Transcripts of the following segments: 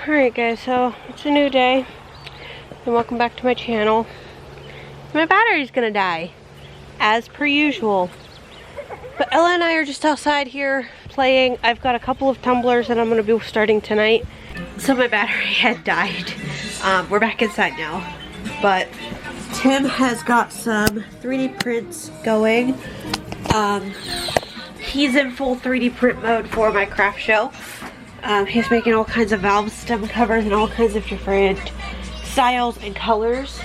Alright guys, so it's a new day and welcome back to my channel. My battery's gonna die, as per usual. But Ella and I are just outside here playing. I've got a couple of tumblers that I'm gonna be starting tonight. So my battery had died. We're back inside now. But Tim has got some 3D prints going. He's in full 3D print mode for my craft show. He's making all kinds of valve stem covers and all kinds of different styles and colors.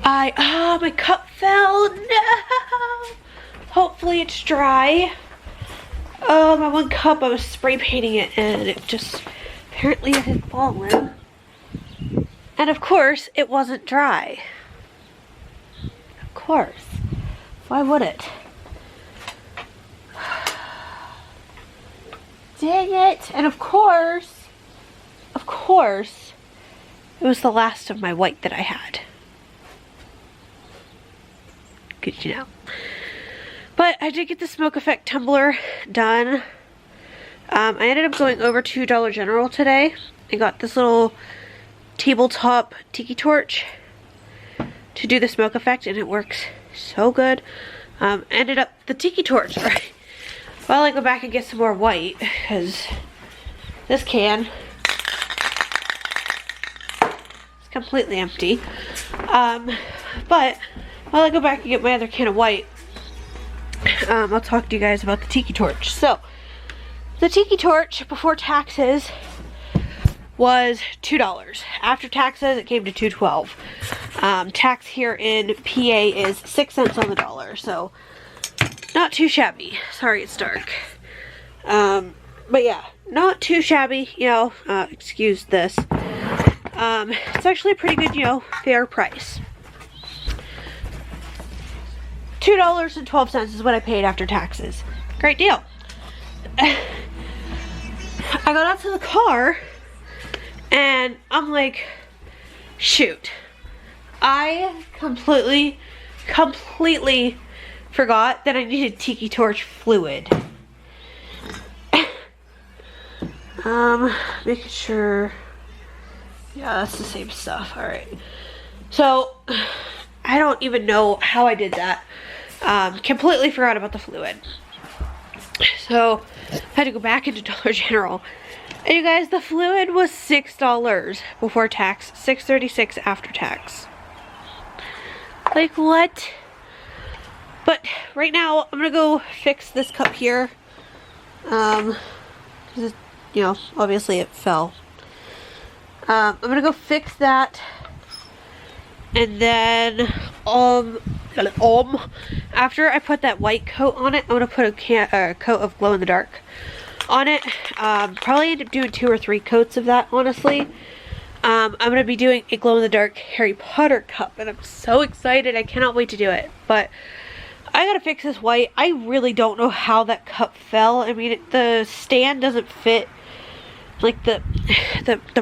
My cup fell, no! Hopefully it's dry. My one cup, I was spray painting it and it just, apparently it had fallen. And of course, it wasn't dry. Of course. Why would it? Dang it! And of course, it was the last of my white that I had. Good to know. But I did get the smoke effect tumbler done. I ended up going over to Dollar General today. I got this little tabletop tiki torch to do the smoke effect, and it works so good. Ended up the tiki torch, right? Well, I go back and get some more white, because this can is completely empty. But while I go back and get my other can of white, I'll talk to you guys about the tiki torch. So, the tiki torch before taxes was $2. After taxes, it came to $2.12. Tax here in PA is 6 cents on the dollar, so not too shabby. Sorry it's dark. But yeah, not too shabby, you know, excuse this. It's actually a pretty good, you know, fair price. $2.12 is what I paid after taxes. Great deal. I got out to the car and I'm like, shoot. I completely forgot that I needed tiki torch fluid. Making sure. Yeah, that's the same stuff. Alright. So, I don't even know how I did that. Completely forgot about the fluid. So, I had to go back into Dollar General. And you guys, the fluid was $6 before tax, $6.36 after tax. Like, what? But right now, I'm gonna go fix this cup here. Cause it, you know, obviously it fell. I'm gonna go fix that. And then, after I put that white coat on it, I'm gonna put a coat of glow in the dark on it. Probably end up doing 2 or 3 coats of that, honestly. I'm gonna be doing a glow in the dark Harry Potter cup, and I'm so excited. I cannot wait to do it. But I gotta fix this white. I really don't know how that cup fell. I mean, the stand doesn't fit. Like the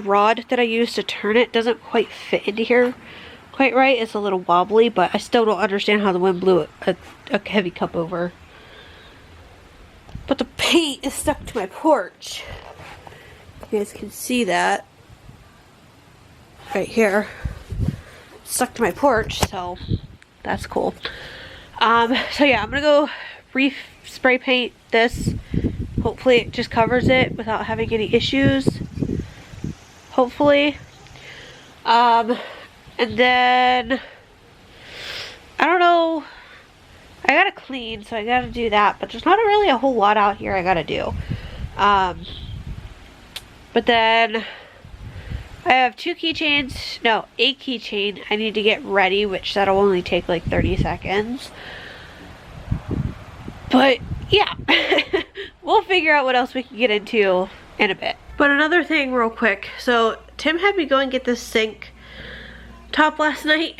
rod that I used to turn it doesn't quite fit into here quite right. It's a little wobbly, but I still don't understand how the wind blew a heavy cup over. But the paint is stuck to my porch. You guys can see that right here. It's stuck to my porch, so that's cool. So yeah, I'm gonna go spray paint this. Hopefully it just covers it without having any issues. Hopefully. And then, I don't know, I gotta clean, so I gotta do that, but there's not really a whole lot out here I gotta do. But then, I have 2 keychains, no, a keychain I need to get ready, which that'll only take like 30 seconds. But, yeah, we'll figure out what else we can get into in a bit. But another thing real quick, so Tim had me go and get this sink top last night,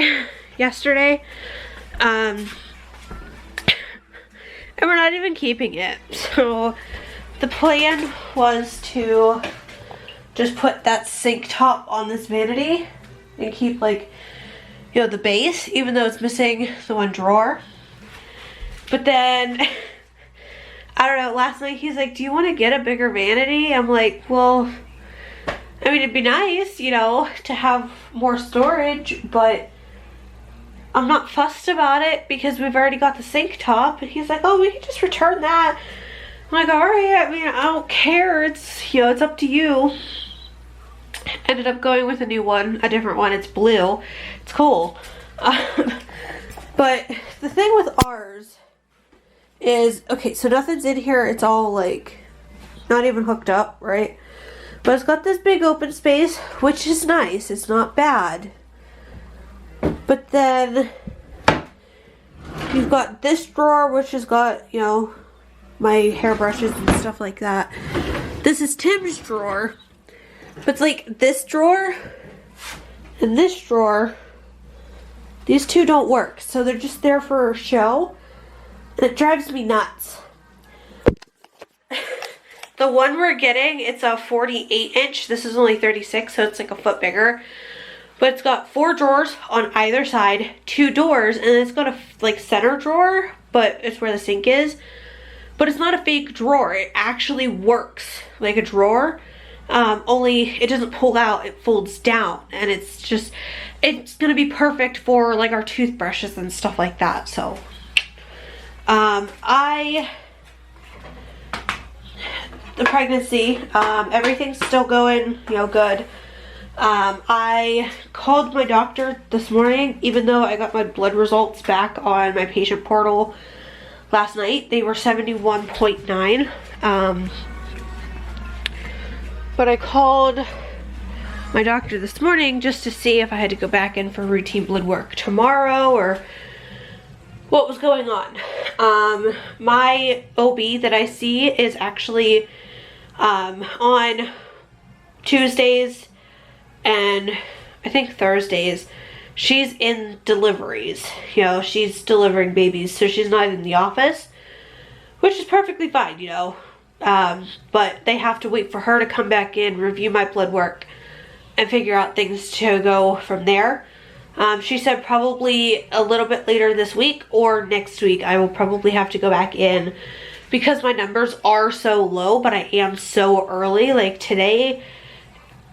yesterday, and we're not even keeping it. So the plan was to just put that sink top on this vanity and keep, like, you know, the base, even though it's missing the one drawer. But then I don't know, last night he's like, do you want to get a bigger vanity? I'm like, well, I mean, it'd be nice, you know, to have more storage, but I'm not fussed about it because we've already got the sink top. And he's like, oh, we can just return that. I'm like, all right, I mean, I don't care. It's, you know, it's up to you. Ended up going with a new one, a different one. It's blue. It's cool. But the thing with ours is, okay, so nothing's in here. It's all like not even hooked up, right? But it's got this big open space, which is nice. It's not bad. But then you've got this drawer, which has got, you know, my hairbrushes and stuff like that. This is Tim's drawer. But it's like this drawer and this drawer, these two don't work. So they're just there for show. And it drives me nuts. The one we're getting, it's a 48 inch. This is only 36, so it's like a foot bigger. But it's got 4 drawers on either side, 2 doors, and it's got a like center drawer, but it's where the sink is. But it's not a fake drawer. It actually works like a drawer. Only it doesn't pull out, it folds down, and it's just, it's gonna be perfect for like our toothbrushes and stuff like that. So the pregnancy, everything's still going, you know, good. I called my doctor this morning, even though I got my blood results back on my patient portal last night. They were 71.9. But I called my doctor this morning just to see if I had to go back in for routine blood work tomorrow or what was going on. My OB that I see is actually on Tuesdays and I think Thursdays. She's in deliveries, you know, she's delivering babies, so she's not in the office, which is perfectly fine, you know. But they have to wait for her to come back in, review my blood work, and figure out things to go from there. She said probably a little bit later this week or next week I will probably have to go back in because my numbers are so low, but I am so early. Like today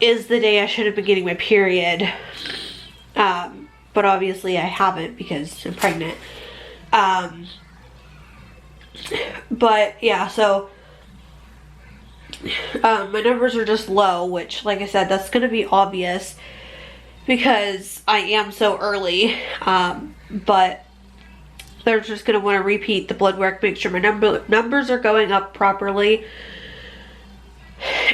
is the day I should have been getting my period. But obviously I haven't because I'm pregnant. But yeah, so my numbers are just low, which like I said, that's gonna be obvious because I am so early. But they're just gonna want to repeat the blood work, make sure my numbers are going up properly,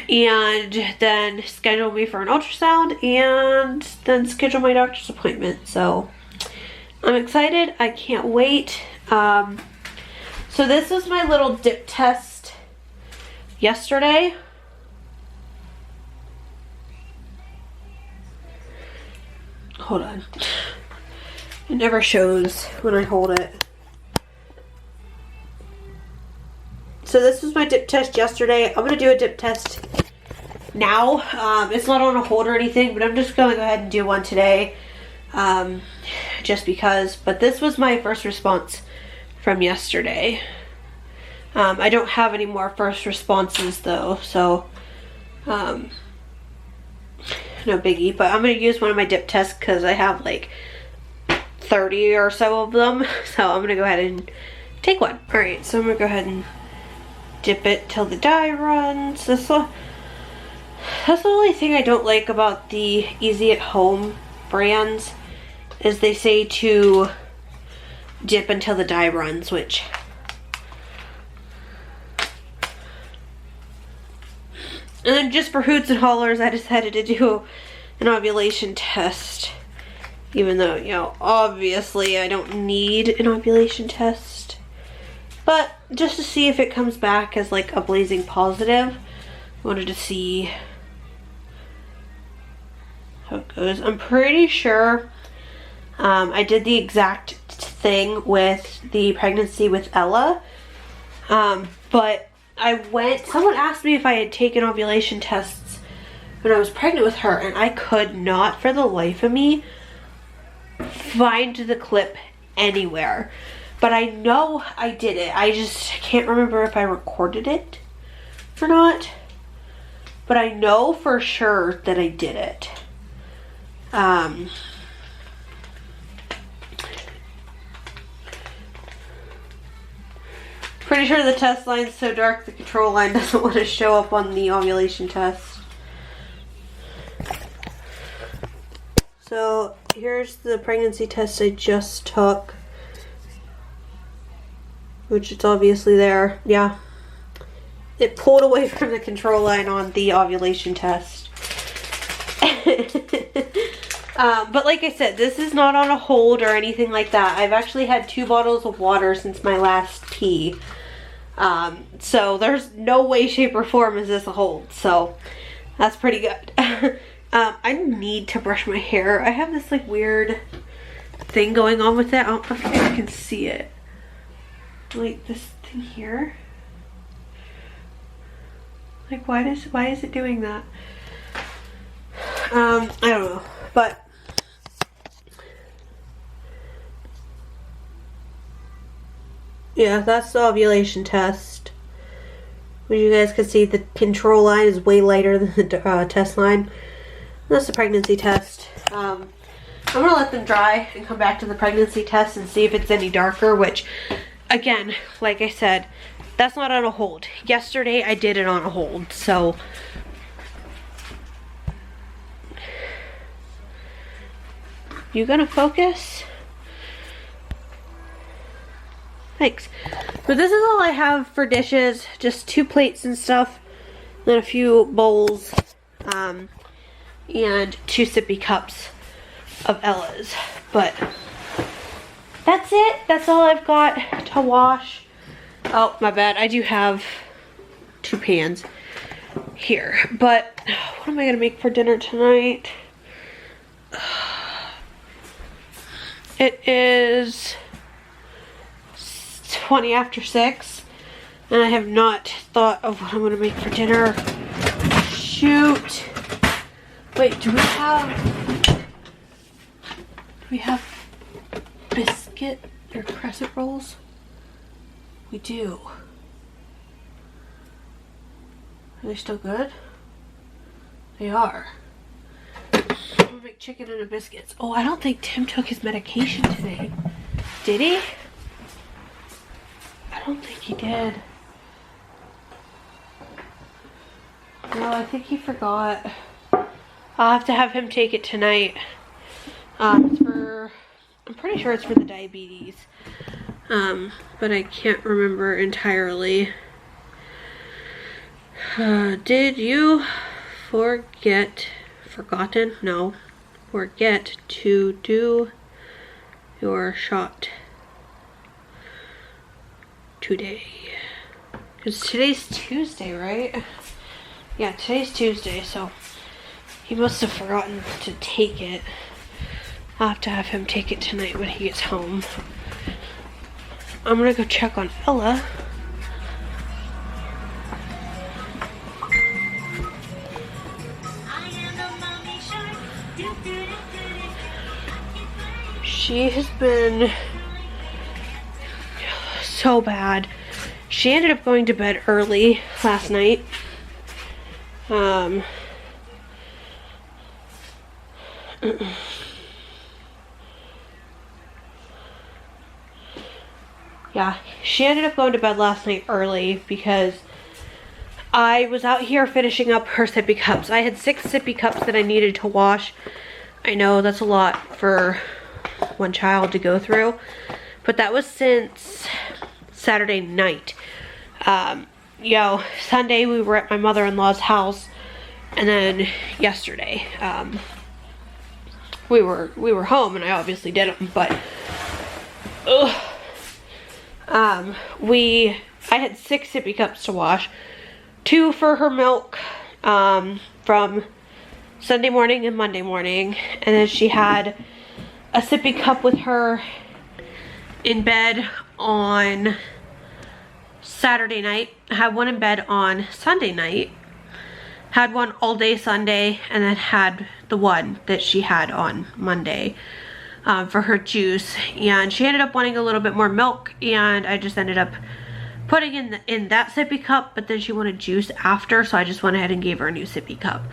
and then schedule me for an ultrasound and then schedule my doctor's appointment. So I'm excited. I can't wait. So this was my little dip test yesterday. Hold on. It never shows when I hold it. So this was my dip test yesterday. I'm going to do a dip test now. It's not on a hold or anything, but I'm just going to go ahead and do one today. Just because. But this was my first response from yesterday. I don't have any more first responses though, so no biggie. But I'm going to use one of my dip tests because I have like 30 or so of them. So I'm going to go ahead and take one. Alright, so I'm going to go ahead and dip it till the dye runs. That's the only thing I don't like about the Easy at Home brands is they say to dip until the dye runs, which and then just for hoots and hollers I decided to do an ovulation test, even though, you know, obviously I don't need an ovulation test, but just to see if it comes back as like a blazing positive. I wanted to see how it goes. I'm pretty sure I did the exact thing with the pregnancy with Ella, but someone asked me if I had taken ovulation tests when I was pregnant with her, and I could not for the life of me find the clip anywhere. But I know I did it. I just can't remember if I recorded it or not. But I know for sure that I did it. Pretty sure the test line's so dark the control line doesn't want to show up on the ovulation test. So here's the pregnancy test I just took, which is obviously there. Yeah, it pulled away from the control line on the ovulation test. But like I said, this is not on a hold or anything like that. I've actually had 2 bottles of water since my last pee. So there's no way, shape, or form is this a hold. So that's pretty good. I need to brush my hair. I have this like weird thing going on with it. I don't know if you guys can see it. Like this thing here. Like why is it doing that? I don't know. But yeah, that's the ovulation test. Which you guys can see the control line is way lighter than the test line. That's the pregnancy test. I'm going to let them dry and come back to the pregnancy test and see if it's any darker, which, again, like I said, that's not on a hold. Yesterday, I did it on a hold, so. You gonna focus? Thanks. But this is all I have for dishes. Just 2 plates and stuff. Then a few bowls. And 2 sippy cups of Ella's. But that's it. That's all I've got to wash. Oh, my bad. I do have 2 pans here. But what am I going to make for dinner tonight? It is 20 after 6. And I have not thought of what I'm going to make for dinner. Shoot. Wait, do we have biscuit or crescent rolls? We do. Are they still good? They are. I'm gonna make chicken and biscuits. Oh, I don't think Tim took his medication today. Did he? I don't think he did. No, I think he forgot. I'll have to have him take it tonight. I'm pretty sure it's for the diabetes. But I can't remember entirely. Did you forget to do your shot today? Because today's Tuesday, right? Yeah, today's Tuesday, so he must have forgotten to take it. I'll have to have him take it tonight when he gets home. I'm gonna go check on Ella. She has been so bad. She ended up going to bed early last night. Yeah, she ended up going to bed last night early because I was out here finishing up her sippy cups. I had 6 sippy cups that I needed to wash. I know that's a lot for one child to go through, but that was since Saturday night. Sunday we were at my mother-in-law's house, and then yesterday we were home, and I obviously didn't, but I had 6 sippy cups to wash, 2 for her milk from Sunday morning and Monday morning, and then she had a sippy cup with her in bed on Saturday night. I had one in bed on Sunday night, had one all day Sunday, and then had the one that she had on Monday. for her juice, and she ended up wanting a little bit more milk, and I just ended up putting in that sippy cup, but then she wanted juice after, so I just went ahead and gave her a new sippy cup.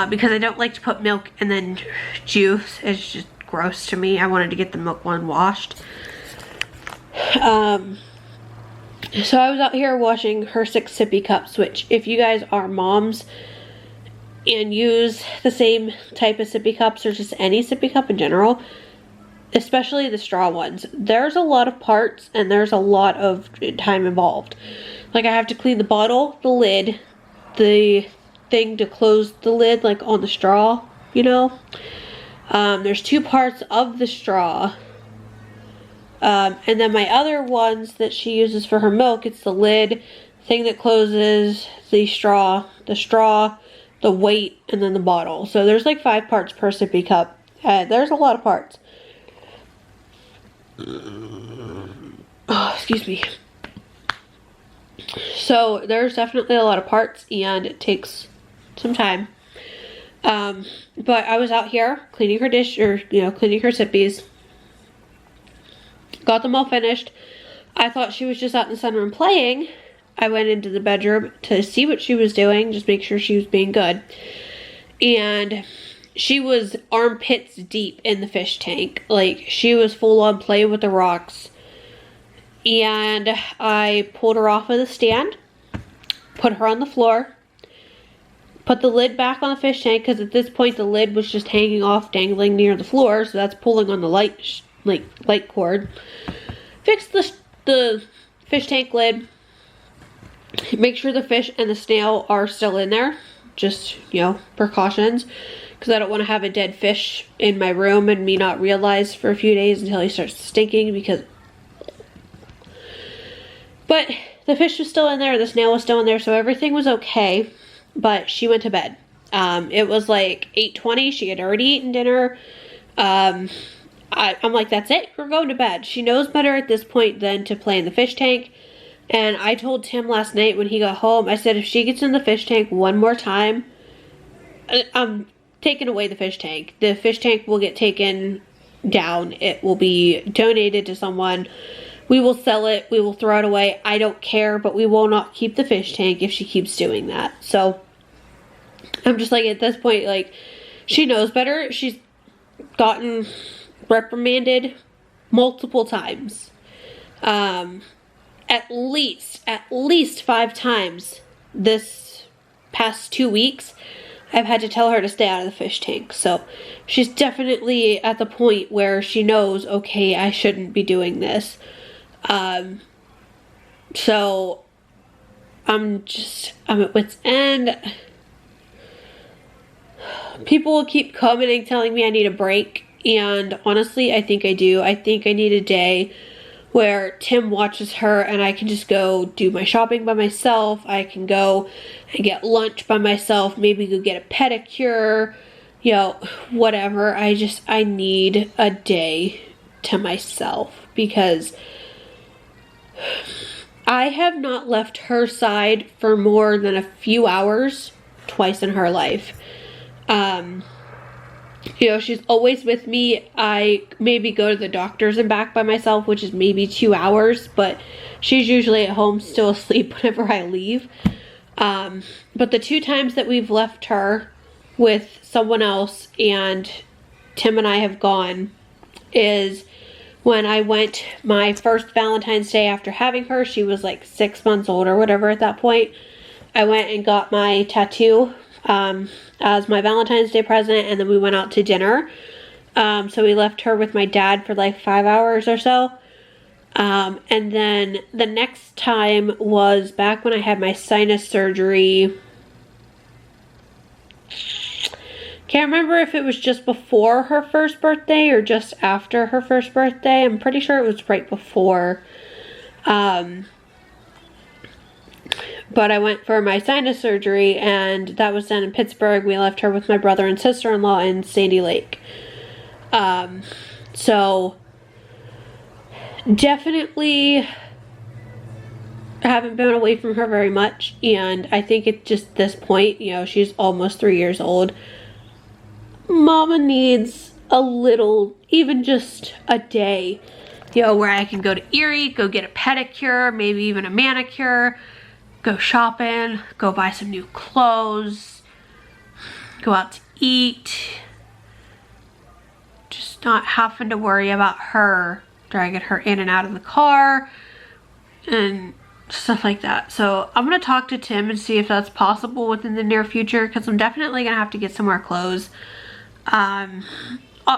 Because I don't like to put milk and then juice. It's just gross to me. I wanted to get the milk one washed. So I was out here washing her 6 sippy cups, which if you guys are moms and use the same type of sippy cups or just any sippy cup in general, especially the straw ones, there's a lot of parts and there's a lot of time involved. Like I have to clean the bottle, the lid, the thing to close the lid, like on the straw, you know. There's 2 parts of the straw. And then my other ones that she uses for her milk, it's the lid, thing that closes, the straw, the weight, and then the bottle. So there's like 5 parts per sippy cup. There's a lot of parts. Oh, excuse me. So there's definitely a lot of parts, and it takes some time. But I was out here cleaning her dish, or cleaning her sippies. Got them all finished. I thought she was just out in the sunroom playing. I went into the bedroom to see what she was doing, just make sure she was being good. And she was armpits deep in the fish tank. Like, she was full on playing with the rocks. And I pulled her off of the stand, put her on the floor, put the lid back on the fish tank, because at this point the lid was just hanging off, dangling near the floor, so that's pulling on the light cord. Fixed the fish tank lid. Make sure the fish and the snail are still in there. Just, precautions. Because I don't want to have a dead fish in my room and me not realize for a few days until he starts stinking, But the fish was still in there, the snail was still in there, so everything was okay. But she went to bed. It was like 8:20. She had already eaten dinner. I'm like, that's it. We're going to bed. She knows better at this point than to play in the fish tank. And I told Tim last night when he got home, I said, if she gets in the fish tank one more time, I'm taking away the fish tank. The fish tank will get taken down. It will be donated to someone. We will sell it. We will throw it away. I don't care, but we will not keep the fish tank if she keeps doing that. So I'm just like, at this point, like, she knows better. She's gotten reprimanded multiple times. At least 5 times this past 2 weeks, I've had to tell her to stay out of the fish tank. So she's definitely at the point where she knows, okay, I shouldn't be doing this. So I'm at wit's end. People will keep commenting, telling me I need a break. And honestly, I think I do. I think I need a day where Tim watches her and I can just go do my shopping by myself. I can go and get lunch by myself. Maybe go get a pedicure. Whatever. I need a day to myself, because I have not left her side for more than a few hours twice in her life. She's always with me. I maybe go to the doctor's and back by myself, which is maybe 2 hours, but she's usually at home still asleep whenever I leave. But the 2 times that we've left her with someone else and Tim and I have gone is when I went my first Valentine's Day after having her. She was like 6 months old or whatever at that point. I went and got my tattoo as my Valentine's Day present, and then we went out to dinner. So we left her with my dad for like 5 hours or so. And then the next time was back when I had my sinus surgery. Can't remember if it was just before her first birthday or just after her first birthday. I'm pretty sure it was right before. But I went for my sinus surgery, and that was done in Pittsburgh. We left her with my brother and sister-in-law in Sandy Lake. So definitely haven't been away from her very much, and I think at just this point, she's almost 3 years old. Mama needs a little, even just a day, you know, where I can go to Erie, go get a pedicure, maybe even a manicure, go shopping, go buy some new clothes, go out to eat, just not having to worry about her, dragging her in and out of the car and stuff like that. So I'm gonna talk to Tim and see if that's possible within the near future, because I'm definitely gonna have to get some more clothes.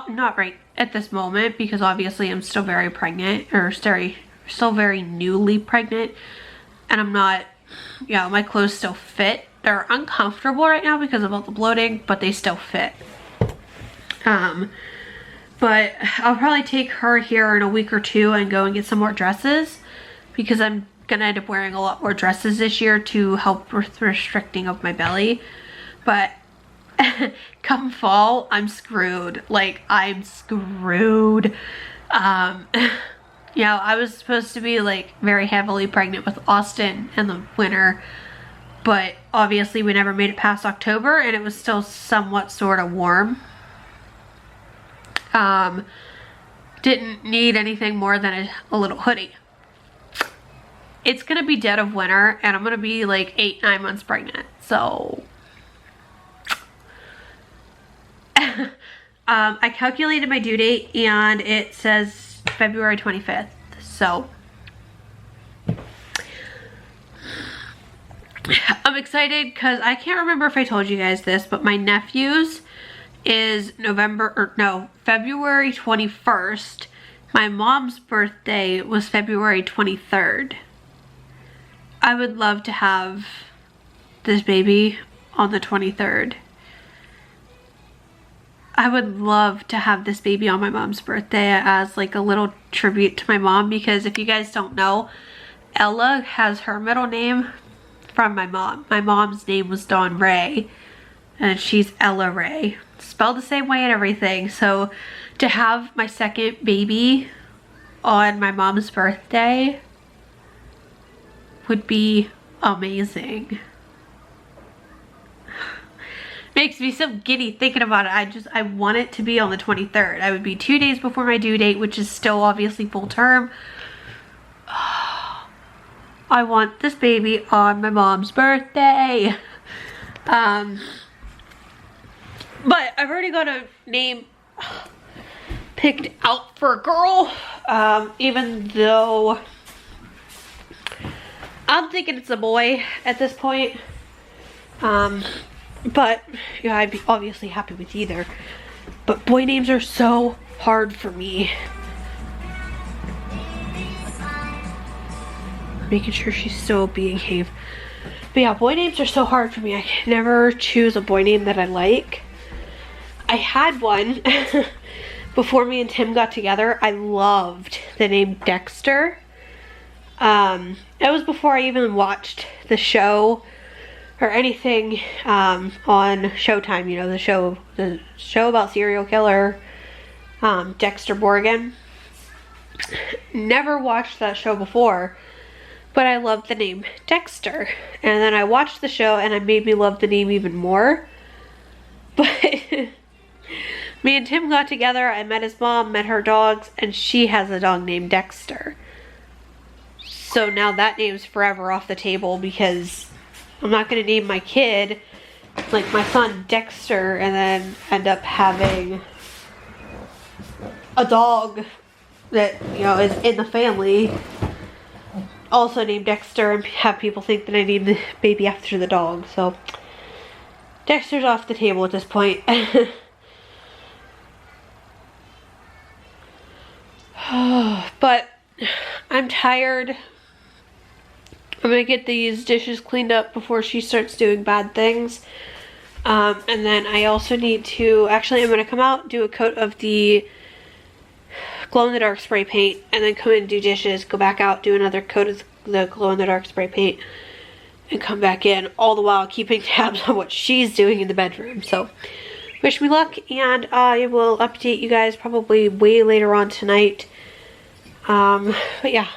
Not right at this moment, because obviously I'm still very pregnant, or still very newly pregnant, and I'm not, you know, my clothes still fit. They're uncomfortable right now because of all the bloating, but they still fit. But I'll probably take her here in a week or two and go and get some more dresses, because I'm gonna end up wearing a lot more dresses this year to help with restricting of my belly. But come fall, I'm screwed. Like, I'm screwed. You know, I was supposed to be like very heavily pregnant with Austin in the winter, but obviously we never made it past October, and it was still somewhat sort of warm. Didn't need anything more than a little hoodie. It's gonna be dead of winter, and I'm gonna be like 8-9 months pregnant, so I calculated my due date and it says February 25th, so I'm excited because I can't remember if I told you guys this, but my nephew's is February 21st. My mom's birthday was February 23rd. I would love to have this baby on the 23rd. I would love to have this baby on my mom's birthday as like a little tribute to my mom, because if you guys don't know, Ella has her middle name from my mom. My mom's name was Dawn Ray, and she's Ella Ray. Spelled the same way and everything. So to have my second baby on my mom's birthday would be amazing. Makes me so giddy thinking about it. I want it to be on the 23rd. I would be 2 days before my due date, which is still obviously full term. I want this baby on my mom's birthday. But I've already got a name picked out for a girl, even though I'm thinking it's a boy at this point. But yeah, I'd be obviously happy with either. But boy names are so hard for me. Making sure she's still behave. But yeah, boy names are so hard for me. I can never choose a boy name that I like. I had one before me and Tim got together. I loved the name Dexter. It was before I even watched the show or anything on Showtime, you know, the show about serial killer, Dexter Morgan. Never watched that show before, but I loved the name Dexter. And then I watched the show and it made me love the name even more. But me and Tim got together, I met his mom, met her dogs, and she has a dog named Dexter. So now that name's forever off the table, because I'm not going to name my kid, like my son, Dexter, and then end up having a dog that, you know, is in the family also named Dexter, and have people think that I named the baby after the dog. So Dexter's off the table at this point. But I'm tired. I'm gonna get these dishes cleaned up before she starts doing bad things. And then I also need to, actually I'm gonna come out, do a coat of the glow-in-the-dark spray paint, and then come in and do dishes, go back out, do another coat of the glow-in-the-dark spray paint, and come back in, all the while keeping tabs on what she's doing in the bedroom. So wish me luck, and I will update you guys probably way later on tonight. But yeah.